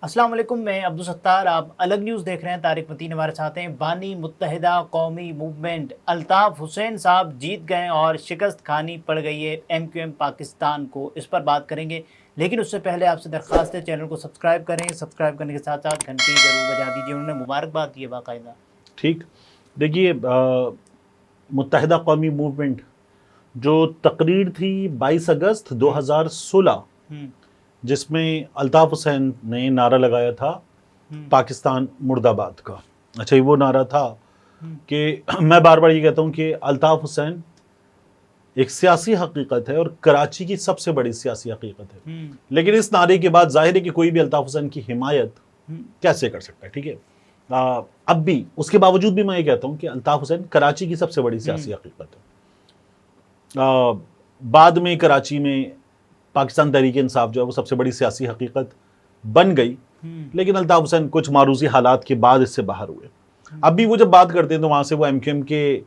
السلام علیکم، میں عبدالستار، آپ الگ نیوز دیکھ رہے ہیں۔ طارق متین ہمارے ساتھ ہیں۔ بانی متحدہ قومی موومنٹ الطاف حسین صاحب جیت گئے اور شکست کھانی پڑ گئی ہے ایم کیو ایم پاکستان کو، اس پر بات کریں گے۔ لیکن اس سے پہلے آپ سے درخواست ہے چینل کو سبسکرائب کریں، سبسکرائب کرنے کے ساتھ ساتھ گھنٹی ضرور بجا دیجیے۔ انہوں نے مبارکباد دی ہے باقاعدہ۔ ٹھیک، دیکھیے متحدہ قومی موومنٹ جو تقریر تھی 22 اگست 2016 جس میں الطاف حسین نے نعرہ لگایا تھا پاکستان مرد آباد کا۔ اچھا، یہ وہ نعرہ تھا کہ میں بار بار یہ کہتا ہوں کہ الطاف حسین ایک سیاسی حقیقت ہے اور کراچی کی سب سے بڑی سیاسی حقیقت ہے، لیکن اس نعرے کے بعد ظاہر ہے کہ کوئی بھی الطاف حسین کی حمایت کیسے کر سکتا ہے؟ ٹھیک ہے، اب بھی اس کے باوجود بھی میں یہ کہتا ہوں کہ الطاف حسین کراچی کی سب سے بڑی سیاسی حقیقت ہے۔ بعد میں کراچی میں پاکستان تحریک انصاف جو ہے وہ سب سے بڑی سیاسی حقیقت بن گئی، لیکن الطاف حسین کچھ معروضی حالات کے بعد اس سے باہر ہوئے۔ اب بھی وہ جب بات کرتے ہیں تو وہاں سے وہ ایم کیو ایم کے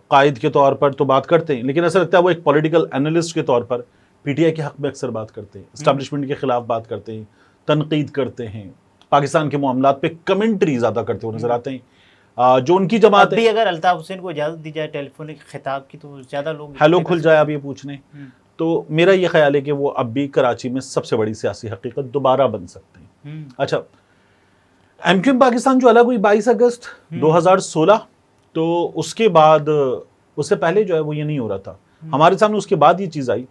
قائد کے طور پر تو بات کرتے ہیں، لیکن ایسا لگتا ہے وہ ایک پولیٹیکل اینالسٹ کے طور پر پی ٹی آئی کے حق میں اکثر بات کرتے ہیں، اسٹیبلشمنٹ کے خلاف بات کرتے ہیں، تنقید کرتے ہیں، پاکستان کے معاملات پہ کمنٹری زیادہ کرتے ہوئے نظر آتے ہیں۔ جو ان کی جماعت ابھی اگر الطاف حسین کو اجازت دی جائے ٹیلی فونک خطاب کی تو زیادہ لوگ ہیلو کھل جائے اب یہ پوچھنے، تو میرا یہ خیال ہے کہ وہ اب بھی کراچی میں سب سے بڑی سیاسی حقیقت دوبارہ بن سکتے ہیں۔ اچھا، ایم کیو ایم پاکستان جو الگ ہوئی 22 اگست 2016، تو اس کے بعد اس سے پہلے جو ہے وہ یہ نہیں ہو رہا تھا ہمارے سامنے۔ اس کے بعد یہ چیز آئی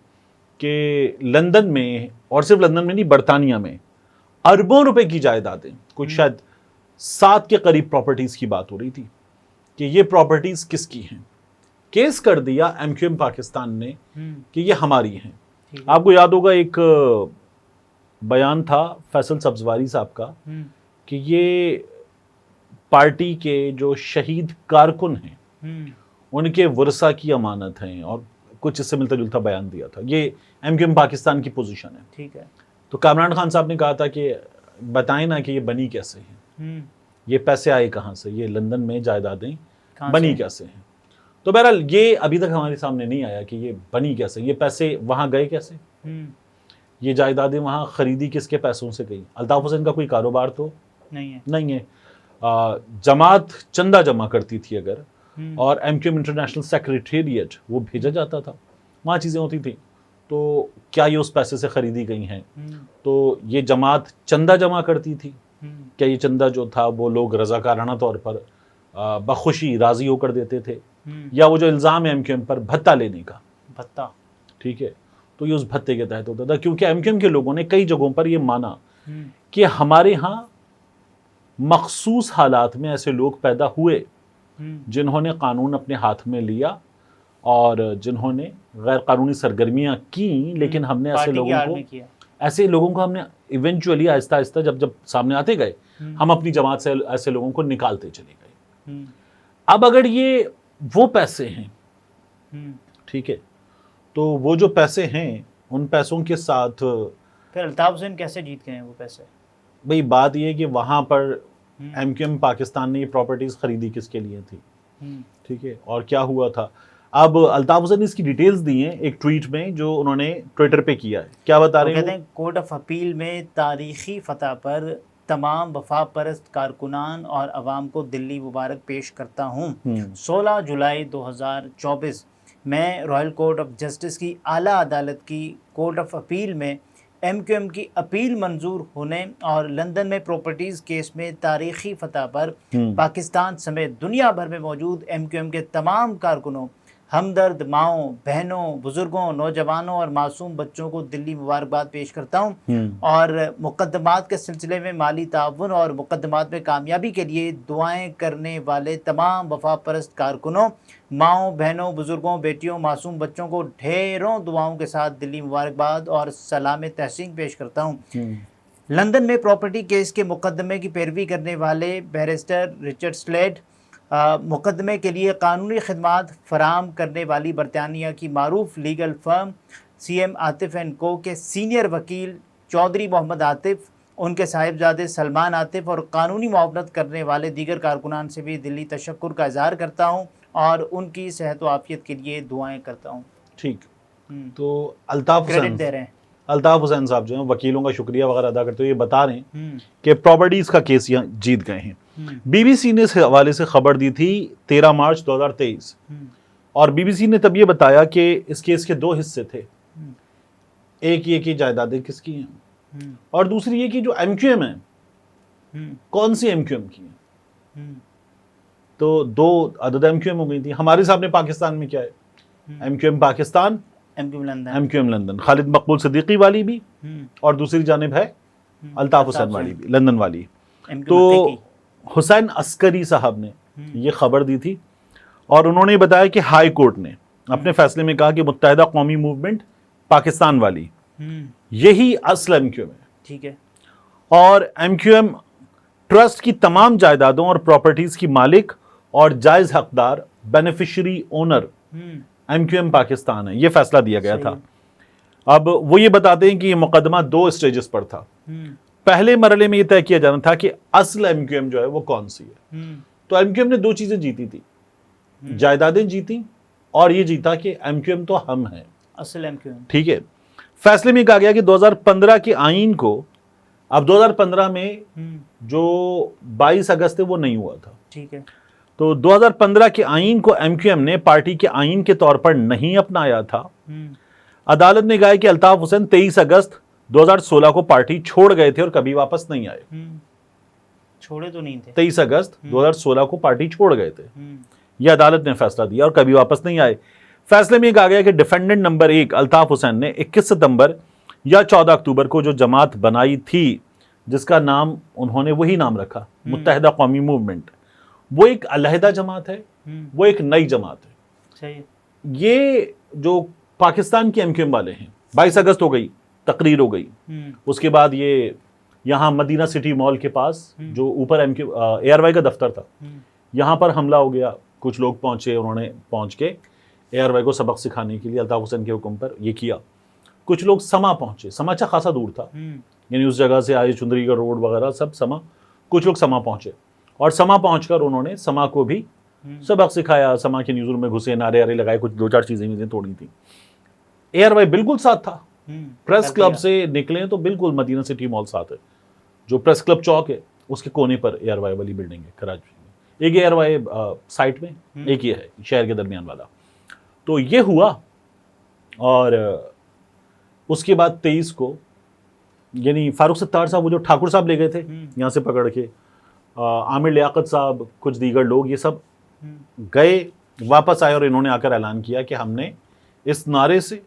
کہ لندن میں، اور صرف لندن میں نہیں برطانیہ میں، اربوں روپے کی جائیدادیں، کچھ شاید 7 کے قریب پراپرٹیز کی بات ہو رہی تھی کہ یہ پراپرٹیز کس کی ہیں۔ کیس کر دیا ایم کیو ایم پاکستان نے کہ یہ ہماری ہیں۔ آپ کو یاد ہوگا ایک بیان تھا فیصل سبزواری صاحب کا کہ یہ پارٹی کے جو شہید کارکن ہیں ان کے ورثہ کی امانت ہیں، اور کچھ اس سے ملتا جلتا بیان دیا تھا۔ یہ ایم کیو ایم پاکستان کی پوزیشن ہے۔ ٹھیک ہے، تو کامران خان صاحب نے کہا تھا کہ بتائیں نا کہ یہ بنی کیسے ہیں، یہ پیسے آئے کہاں سے، یہ لندن میں جائیدادیں بنی کیسے ہیں۔ تو بہرحال یہ ابھی تک ہمارے سامنے نہیں آیا کہ یہ بنی کیسے، یہ پیسے وہاں گئے کیسے، یہ جائیدادیں وہاں خریدی کس کے پیسوں سے گئی۔ الطاف حسین کا کوئی کاروبار تو نہیں ہے۔ جماعت چندہ جمع کرتی تھی اگر، اور M Q M international secretariat وہ بھیجا جاتا تھا، وہاں چیزیں ہوتی تھیں، تو کیا یہ اس پیسے سے خریدی گئی ہیں؟ تو یہ جماعت چندہ جمع کرتی تھی، کیا یہ چندہ جو تھا وہ لوگ رضاکارانہ طور پر بخوشی راضی ہو کر دیتے تھے، یا وہ جو الزام ہے ایم کیو ایم پر بھتہ لینے کا، بھتہ، ٹھیک ہے، تو یہ اس بھتے کے تحت ہوتا تھا؟ کیونکہ ایم کیو ایم کے لوگوں نے کئی جگہوں پر یہ مانا کہ ہمارے ہاں مخصوص حالات میں ایسے لوگ پیدا ہوئے جنہوں نے قانون اپنے ہاتھ میں لیا اور جنہوں نے غیر قانونی سرگرمیاں کیں، لیکن ہم نے ایسے لوگوں کو ہم نے ایونچولی آہستہ آہستہ جب سامنے آتے گئے، ہم اپنی جماعت سے ایسے لوگوں کو نکالتے چلے گئے۔ اب اگر یہ وہ پیسے ہیں، ٹھیک ہے، تو وہ جو پیسے ہیں ان پیسوں کے ساتھ پھر الطاف حسین کیسے جیت گئے ہیں وہ پیسے؟ بھئی بات یہ ہے کہ وہاں پر ایم کیو ایم پاکستان نے یہ پراپرٹیز خریدی کس کے لیے تھی، ٹھیک ہے، اور کیا ہوا تھا۔ اب الطاف حسین نے اس کی ڈیٹیلز دی ہیں ایک ٹویٹ میں جو انہوں نے ٹویٹر پہ کیا ہے۔ کیا بتا رہے ہیں؟ کہتے ہیں کورٹ آف اپیل میں تاریخی فتح پر تمام وفا پرست کارکنان اور عوام کو دلی مبارک پیش کرتا ہوں۔ 16 جولائی 2024 میں رائل کورٹ آف جسٹس کی اعلیٰ عدالت کی کورٹ آف اپیل میں ایم کیو ایم کی اپیل منظور ہونے اور لندن میں پراپرٹیز کیس میں تاریخی فتح پر پاکستان سمیت دنیا بھر میں موجود ایم کیو ایم کے تمام کارکنوں، ہمدرد ماؤں، بہنوں، بزرگوں، نوجوانوں اور معصوم بچوں کو دلی مبارکباد پیش کرتا ہوں، اور مقدمات کے سلسلے میں مالی تعاون اور مقدمات میں کامیابی کے لیے دعائیں کرنے والے تمام وفا پرست کارکنوں، ماؤں، بہنوں، بزرگوں، بیٹیوں، معصوم بچوں کو ڈھیروں دعاؤں کے ساتھ دلی مبارکباد اور سلام تحسین پیش کرتا ہوں۔ لندن میں پراپرٹی کیس کے مقدمے کی پیروی کرنے والے بیرسٹر رچرڈ سلیٹ، مقدمے کے لیے قانونی خدمات فراہم کرنے والی برطانیہ کی معروف legal firm C M Atif and co کے سینئر وکیل چودھری محمد عاطف، ان کے صاحبزادے سلمان عاطف اور قانونی معاونت کرنے والے دیگر کارکنان سے بھی دلی تشکر کا اظہار کرتا ہوں اور ان کی صحت و عافیت کے لیے دعائیں کرتا ہوں۔ ٹھیک، تو الطاف کریڈٹ دے رہے ہیں۔ الطاف حسین صاحب جو ہیں وکیلوں کا شکریہ وغیرہ ادا کرتے ہوئے یہ بتا رہے ہیں کہ پراپرٹیز کا کیس یہاں جیت گئے ہیں۔ بی بی سی نے اس حوالے سے خبر دی تھی 13 مارچ 2023، اور بی بی سی نے تب یہ بتایا کہ اس کیس کے 2 حصے تھے، ایک یہ کہ جائیدادیں کس کی ہیں، اور دوسری یہ کہ جو ایم کیو ایم ہے کون سی ایم کیو ایم کی ہیں۔ تو 2 عدد ایم کیو ایم ہو گئی تھی۔ ہمارے سامنے پاکستان میں کیا ہے، M Q M Pakistan, M Q M London, Khalid Maqbool Siddiqui والی بھی اور دوسری جانب ہے الطاف حسین والی بھی، لندن والی۔ تو حسین عسکری صاحب نے یہ خبر دی تھی، اور انہوں نے بتایا کہ ہائی کورٹ نے اپنے فیصلے میں کہا کہ متحدہ قومی موومنٹ پاکستان والی یہی اصل ایم کیو ایم ہے، ٹھیک ہے، اور ایم کیو ایم ٹرسٹ کی تمام جائیدادوں اور پراپرٹیز کی مالک اور جائز حقدار beneficiary owner M Q M Pakistan ہے۔ یہ فیصلہ دیا گیا تھا۔ اب وہ یہ بتاتے ہیں کہ یہ مقدمہ 2 اسٹیجز پر تھا۔ پہلے مرحلے میں یہ طے کیا جانا تھا کہ اصل ایم کیو ایم جو ہے وہ کون سی ہے۔ تو ایم کیو ایم نے 2 چیزیں جیتی تھی، جائیدادیں جیتی اور یہ جیتا کہ ایم کیو ایم تو ہم ہیں، اصل ایم کیو ایم، ٹھیک ہے۔ فیصلے میں کہا گیا کہ 2015 کے آئین کو، اب 2015 میں جو 22 اگست ہے وہ نہیں ہوا تھا، ٹھیک ہے، تو 2015 کے آئین کو ایم کیو ایم نے پارٹی کے آئین کے طور پر نہیں اپنایا تھا۔ عدالت نے کہا کہ الطاف حسین 23 اگست 2016 کو پارٹی چھوڑ گئے تھے اور کبھی واپس نہیں آئے۔ چھوڑے تو نہیں تھے، 23 اگست 2016 کو پارٹی چھوڑ گئے تھے، یہ عدالت نے فیصلہ دیا، اور کبھی واپس نہیں آئے۔ فیصلے میں کہا گیا کہ ڈیفینڈنٹ نمبر 1 الطاف حسین نے 21 ستمبر یا 14 اکتوبر کو جو جماعت بنائی تھی، جس کا نام انہوں نے وہی نام رکھا، متحدہ قومی موومنٹ، وہ ایک علیحدہ جماعت ہے، وہ ایک نئی جماعت ہے۔ صحیح۔ یہ جو پاکستان کے ایم کیو ایم والے ہیں، 22 اگست ہو گئی، تقریر ہو گئی، اس کے بعد یہ یہاں مدینہ سٹی مال کے پاس جو اوپر اے آر وائی کا دفتر تھا، یہاں پر حملہ ہو گیا، کچھ لوگ پہنچے، انہوں نے پہنچ کے اے آر وائی کو سبق سکھانے کے لیے الطاف حسین کے حکم پر یہ کیا۔ کچھ لوگ سما پہنچے، سما اچھا خاصا دور تھا، یعنی اس جگہ سے آئے چندری گڑھ روڈ وغیرہ سب سما، کچھ لوگ سما پہنچے، اور سما پہنچ کر انہوں نے سما کو بھی سبق سکھایا، سما کے نیوز روم میں گھسے، نعرے آرے لگائے، کچھ 2-4 چیزیں توڑی تھیں۔ اے آر وائی بالکل ساتھ تھا، پریس کلب سے نکلے تو بالکل مدینہ سٹی مال ساتھ ہے، جو پریس کلب چوک ہے اس کے کونے پر اے آر وائی والی بلڈنگ ہے کراچی میں، ایک اے آر وائی سائٹ میں، ایک یہ ہے شہر کے درمیان والا۔ تو یہ ہوا، اور اس کے بعد 23 کو یعنی فاروق ستار صاحب، وہ جو ٹھاکر صاحب لے گئے تھے یہاں سے پکڑ کے، عامر لیاقت صاحب، کچھ دیگر لوگ، یہ سب گئے، واپس آئے، اور انہوں نے آ کر اعلان کیا کہ ہم نے اس نعرے سے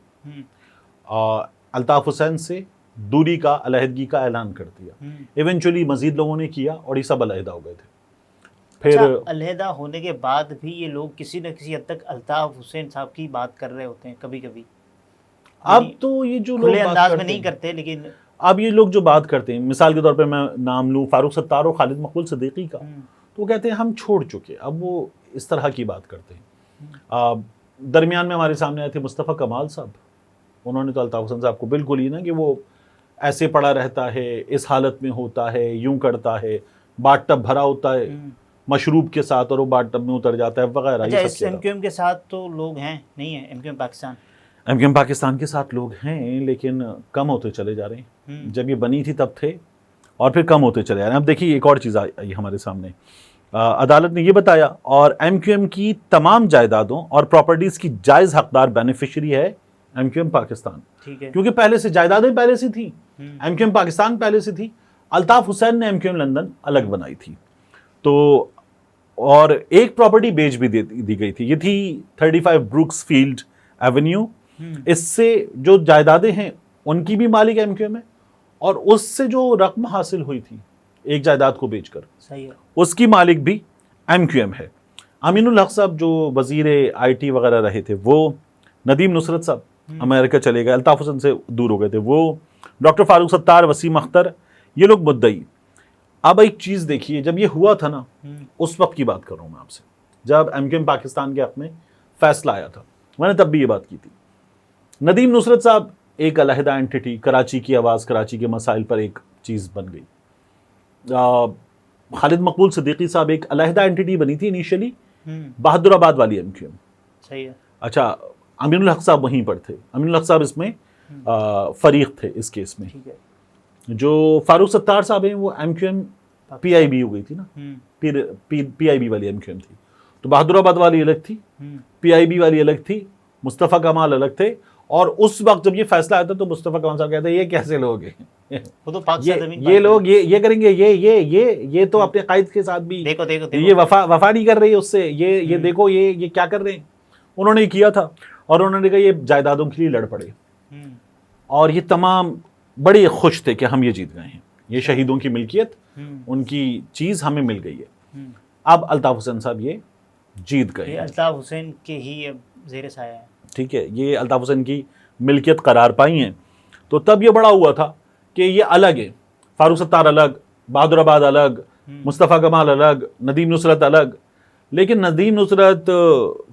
الطاف حسین سے دوری کا، علیحدگی کا اعلان کر دیا۔ ایونچولی مزید لوگوں نے کیا اور یہ سب علیحدہ ہو گئے تھے۔ پھر علیحدہ ہونے کے بعد بھی یہ لوگ کسی نہ کسی حد تک الطاف حسین صاحب کی بات کر رہے ہوتے ہیں کبھی کبھی۔ اب تو یہ جو لوگ کھلے انداز میں نہیں کرتے، لیکن اب یہ لوگ جو بات کرتے ہیں، مثال کے طور پہ میں نام لوں فاروق ستار اور خالد مقبول صدیقی کا، تو وہ کہتے ہیں ہم چھوڑ چکے، اب وہ اس طرح کی بات کرتے ہیں۔ درمیان میں ہمارے سامنے آئے تھے مصطفیٰ کمال صاحب، انہوں نے تو الطاف حسین صاحب کو بالکل ہی نا کہ وہ ایسے پڑا رہتا ہے، اس حالت میں ہوتا ہے، یوں کرتا ہے، بات ٹب بھرا ہوتا ہے مشروب کے ساتھ اور وہ بات ٹب میں اتر جاتا ہے وغیرہ۔ اچھا، اس ایم کیو ایم کے ساتھ تو لوگ ہیں نہیں ہیں، M Q M Pakistan, M Q M Pakistan کے ساتھ لوگ ہیں، لیکن کم ہوتے چلے جا رہے ہیں۔ جب یہ بنی تھی تب تھے، اور پھر کم ہوتے چلے جا رہے ہیں۔ اب دیکھیے ایک اور چیز آئی ہمارے سامنے، عدالت نے یہ بتایا، اور ایم کیو ایم کی تمام جائیدادوں اور پراپرٹیز کی جائز حقدار بینیفیشری ہے ایم کیو ایم پاکستان، کیونکہ پہلے سے جائیدادیں پہلے سے تھیں، ایم کیو ایم پاکستان پہلے سے تھی، الطاف حسین نے ایم کیو ایم لندن الگ بنائی تھی۔ تو اور ایک پراپرٹی بیچ بھی دی گئی تھی، یہ تھی 35 بروکس فیلڈ ایونیو۔ اس سے جو جائیدادیں ہیں ان کی بھی مالک ایم کیو ایم ہے، اور اس سے جو رقم حاصل ہوئی تھی ایک جائیداد کو بیچ کر، اس کی مالک بھی ایم کیو ایم ہے۔ امین الحق صاحب جو وزیر آئی ٹی وغیرہ رہے تھے وہ، ندیم نصرت صاحب امریکہ چلے گئے، الطاف حسین سے دور ہو گئے تھے وہ، ڈاکٹر فاروق ستار، وسیم اختر، یہ لوگ مدعی۔ اب ایک چیز دیکھیے، جب یہ ہوا تھا نا، اس وقت کی بات کر رہا ہوں میں آپ سے، جب ایم کیو ایم پاکستان کے حق میں فیصلہ آیا تھا، میں نے تب بھی یہ بات کی تھی۔ ندیم نصرت صاحب ایک علیحدہ اینٹی، کراچی کی آواز، کراچی کے مسائل پر ایک چیز بن گئی۔ خالد مقبول صدیقی صاحب ایک علیحدہ اینٹی بنی تھی انیشلی، بہادر آباد والی ایم کیو ایم۔ صحیح ہے۔ اچھا، امین الحق صاحب وہیں پر تھے، امین الحق صاحب اس میں فریق تھے اس کیس میں. جو فاروق ستار صاحب ہیں وہ M Q M P I B ہو گئی تھی نا, پی آئی بی والی ایم کیو ایم تھی, تو بہادر آباد والی الگ تھی, پی آئی بی والی الگ تھی, مصطفیٰ کمال الگ تھے. اور اس وقت جب یہ فیصلہ آیا تھا تو مصطفیٰ کمال صاحب کہتے ہیں یہ کیسے لوگ ہیں, یہ لوگ یہ کریں گے, یہ تو اپنے قائد کے ساتھ بھی یہ وفا نہیں کر رہی اس سے, یہ دیکھو یہ کیا کر رہے ہیں. انہوں نے کیا تھا اور انہوں نے کہا یہ جائیدادوں کے لیے لڑ پڑے, اور یہ تمام بڑے خوش تھے کہ ہم یہ جیت گئے ہیں, یہ شہیدوں کی ملکیت, ان کی چیز ہمیں مل گئی ہے. اب الطاف حسین صاحب یہ جیت گئے, الطاف حسین کے ہی زیر سایہ ہے, ٹھیک ہے, یہ الطاف حسین کی ملکیت قرار پائی ہیں. تو تب یہ بڑا ہوا تھا کہ یہ الگ ہے, فاروق ستار الگ, بہادر آباد الگ, مصطفیٰ کمال الگ, ندیم نصرت الگ. لیکن ندیم نصرت,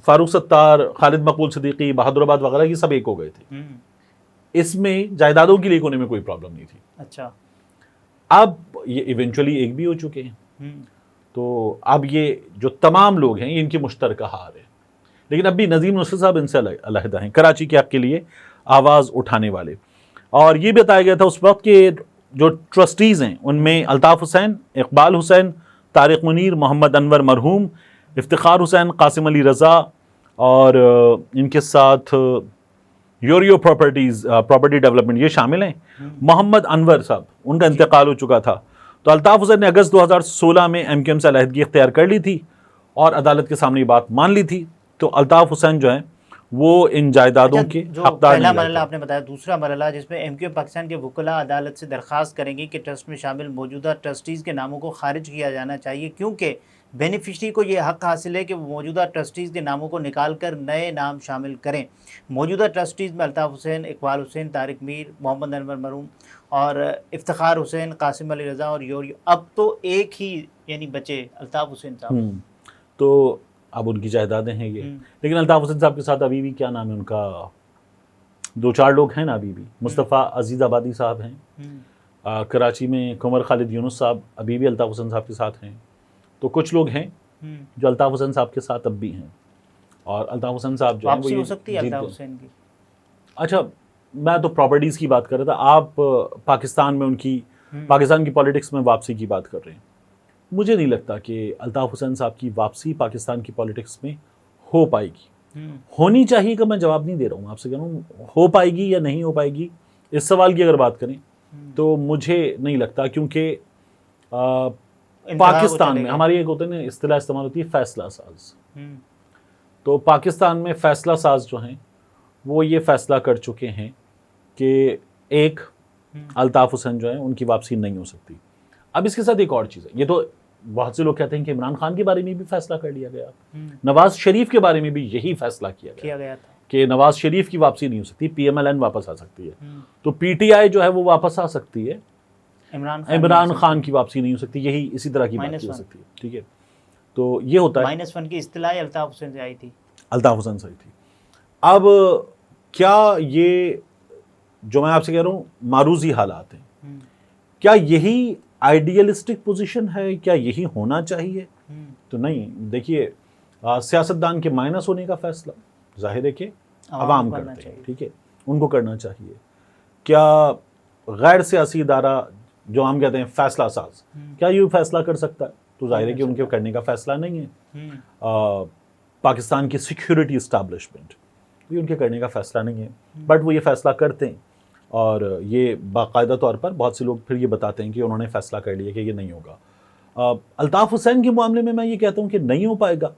فاروق ستار, خالد مقبول صدیقی, بہادر آباد وغیرہ یہ سب ایک ہو گئے تھے. اس میں جائیدادوں کی لیک ہونے میں کوئی پرابلم نہیں تھی. اچھا, اب یہ ایونچولی ایک بھی ہو چکے ہیں, تو اب یہ جو تمام لوگ ہیں یہ ان کی مشترکہ ہار ہے. لیکن اب بھی ندیم نصرت صاحب ان سے علیحدہ ہیں, کراچی کے حق کے لیے آواز اٹھانے والے. اور یہ بتایا گیا تھا اس وقت کہ جو ٹرسٹیز ہیں ان میں الطاف حسین, اقبال حسین, طارق منیر, محمد انور مرحوم, افتخار حسین, قاسم علی رضا, اور ان کے ساتھ یوریو پراپرٹی ڈیولپمنٹ یہ شامل ہیں. محمد انور صاحب, ان کا انتقال ہو چکا تھا. تو الطاف حسین نے اگست 2016 میں ایم کیو ایم سے علیحدگی اختیار کر لی تھی اور عدالت کے سامنے یہ بات مان لی تھی. تو الطاف حسین جو ہیں وہ ان جائیدادوں کے حقدار نہیں. پہلا مرحلہ آپ نے بتایا. دوسرا مرحلہ جس میں ایم کیو ایم پاکستان کے وکلاء عدالت سے درخواست کریں گے کہ ٹرسٹ میں شامل موجودہ ٹرسٹیز کے ناموں کو خارج کیا جانا چاہیے, کیونکہ بینیفیشری کو یہ حق حاصل ہے کہ وہ موجودہ ٹرسٹیز کے ناموں کو نکال کر نئے نام شامل کریں. موجودہ ٹرسٹیز میں الطاف حسین, اقبال حسین, طارق میر, محمد انور مرحوم اور افتخار حسین, قاسم علی رضا اور یوریو. اب تو ایک ہی یعنی بچے الطاف حسین صاحب. تو اب ان کی جائیدادیں ہیں یہ. لیکن الطاف حسین صاحب کے ساتھ ابھی بھی کیا نام ہے ان کا, 2-4 لوگ ہیں نا ابھی بھی. مصطفیٰ عزیز آبادی صاحب ہیں, کراچی میں قمر خالد یونس صاحب ابھی بھی الطاف حسین صاحب کے ساتھ ہیں. تو کچھ لوگ ہیں جو الطاف حسین صاحب کے ساتھ اب بھی ہیں. اور الطاف حسین صاحب جو ہیں واپسی ہو سکتی ہے الطاف حسین کی. اچھا, میں تو پراپرٹیز کی بات کر رہا تھا, آپ پاکستان میں ان کی پاکستان کی پالیٹکس میں واپسی کی بات کر رہے ہیں. مجھے نہیں لگتا کہ الطاف حسین صاحب کی واپسی پاکستان کی پالیٹکس میں ہو پائے گی. ہونی چاہیے کہ میں جواب نہیں دے رہا ہوں, آپ سے کہہ رہا ہوں ہو پائے گی یا نہیں ہو پائے گی. اس سوال کی اگر بات کریں تو مجھے نہیں لگتا, کیونکہ پاکستان میں ہماری ایک ہوتے ہیں اصطلاح استعمال ہوتی ہے فیصلہ ساز. تو پاکستان میں فیصلہ ساز جو ہیں وہ یہ فیصلہ کر چکے ہیں کہ ایک الطاف حسین جو ہیں ان کی واپسی نہیں ہو سکتی. اب اس کے ساتھ ایک اور چیز ہے, یہ تو بہت سے لوگ کہتے ہیں کہ عمران خان کے بارے میں بھی فیصلہ کر لیا گیا, نواز شریف کے بارے میں بھی یہی فیصلہ کیا گیا تھا کہ نواز شریف کی واپسی نہیں ہو سکتی, پی ایم ایل این واپس آ سکتی ہے. تو پی ٹی آئی جو ہے وہ واپس آ سکتی ہے, عمران خان کی واپسی نہیں ہو سکتی. یہی اسی طرح کی بات ہو سکتی ہے. ٹھیک ہے, تو یہ ہوتا ہے. -1 کی اصطلاح الطاف حسین سے آئی تھی, الطاف حسین سے آئی تھی. اب کیا یہ جو میں آپ سے کہہ رہا ہوں معروضی حالات ہیں, کیا یہی آئیڈیلسٹک پوزیشن ہے, کیا یہی ہونا چاہیے؟ تو نہیں. دیکھیے, سیاستدان کے مائنس ہونے کا فیصلہ ظاہر ہے کہ عوام کرتے ہیں, ٹھیک ہے, ان کو کرنا چاہیے. کیا غیر سیاسی ادارہ جو ہم کہتے ہیں فیصلہ ساز, کیا یہ فیصلہ کر سکتا ہے؟ تو ظاہر ہے کہ ان کے کرنے کا فیصلہ نہیں ہے. پاکستان کی سیکیورٹی اسٹیبلشمنٹ یہ ان کے کرنے کا فیصلہ نہیں ہے, بٹ وہ یہ فیصلہ کرتے ہیں. اور یہ باقاعدہ طور پر بہت سے لوگ پھر یہ بتاتے ہیں کہ انہوں نے فیصلہ کر لیا کہ یہ نہیں ہوگا. الطاف حسین کے معاملے میں یہ کہتا ہوں کہ نہیں ہو پائے گا.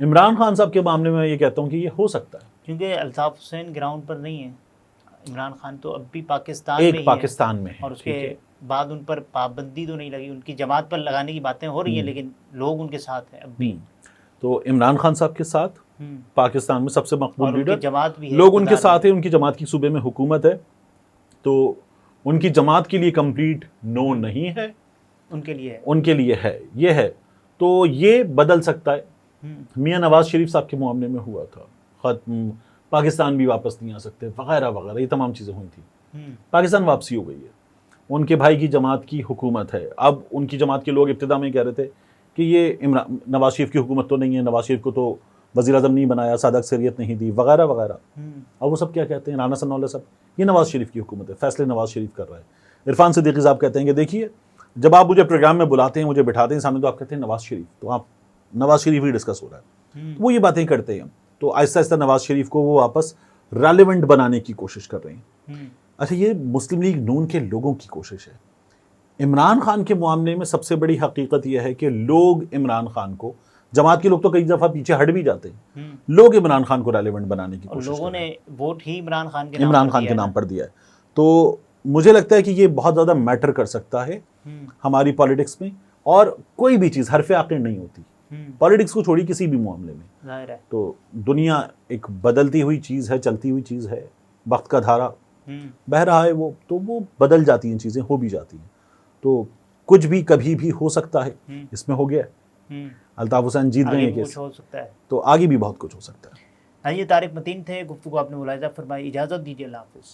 عمران خان صاحب کے معاملے میں یہ کہتا ہوں کہ یہ ہو سکتا ہے, کیونکہ الطاف حسین گراؤنڈ پر نہیں ہے. عمران خان تو اب بھی پاکستان میں ہے, اور اس کے بعد ان پر پابندی تو نہیں لگی. ان کی جماعت پر لگانے کی باتیں ہو رہی ہیں, لیکن لوگ ان کے ساتھ ہیں اب بھی. تو عمران خان صاحب کے ساتھ پاکستان میں سب سے مقبول لیڈر جماعت بھی ہے, لوگ ان کے ساتھ ہیں, ان کی جماعت کی صوبے میں حکومت ہے. تو ان کی جماعت کے لیے کمپلیٹ نو نہیں ہے, ان کے لیے ہے, یہ ہے. تو یہ بدل سکتا ہے. میاں نواز شریف صاحب کے معاملے میں ہوا تھا, ختم, پاکستان بھی واپس نہیں آ سکتے وغیرہ وغیرہ, یہ تمام چیزیں ہوئی تھیں. پاکستان واپسی ہو گئی ہے, ان کے بھائی کی جماعت کی حکومت ہے. اب ان کی جماعت کے لوگ ابتدا میں کہہ رہے تھے کہ یہ نواز شریف کی حکومت تو نہیں ہے, نواز شریف کو تو وزیر اعظم نہیں بنایا، سادہ اکثریت نہیں دی، وغیرہ وغیرہ. اور وہ سب کیا کہتے ہیں؟ رانا ثناءاللہ صاحب، یہ نواز شریف کی حکومت ہے، فیصلے نواز شریف کر رہا ہے. عرفان صدیقی صاحب کہتے ہیں کہ دیکھیے جب آپ مجھے پروگرام میں بلاتے ہیں، مجھے بٹھاتے ہیں سامنے، تو آپ کہتے ہیں نواز شریف، تو آپ نواز شریف ہی ڈسکس ہو رہا ہے. وہ یہ باتیں کرتے ہیں، تو آہستہ آہستہ نواز شریف کو وہ واپس ریلیونٹ بنانے کی کوشش کر رہے ہیں. اچھا، یہ مسلم لیگ نون کے لوگوں کی کوشش ہے. عمران خان کے معاملے میں سب سے بڑی حقیقت یہ ہے کہ لوگ عمران خان کو، جماعت کے لوگ تو کئی دفعہ پیچھے ہٹ بھی جاتے ہیں، لوگ عمران خان کو ریلیونٹ بنانے کی کوشش لوگوں کر رہے ہیں. نے ووٹ ہی عمران خان کے نام پر دیا ہے. تو مجھے لگتا ہے کہ یہ بہت زیادہ میٹر کر سکتا ہے ہماری پالیٹکس میں. اور کوئی بھی چیز حرف آخر نہیں ہوتی پالیٹکس کو چھوڑی، کسی بھی معاملے میں. ظاہر ہے تو دنیا ایک بدلتی ہوئی چیز ہے، چلتی ہوئی چیز ہے، وقت کا دھارا بہہ رہا ہے، وہ تو وہ بدل جاتی ہیں چیزیں، ہو بھی جاتی ہیں. تو کچھ بھی کبھی بھی ہو سکتا ہے، اس میں ہو گیا ہے. الطاف حسین جیت گئے ہیں کیس، ہو سکتا ہے، تو آگے بھی بہت کچھ ہو سکتا ہے. یہ طارق متین تھے، گفتگو آپ نے ملاحظہ فرمائی. اجازت دیجیے، اللہ حافظ.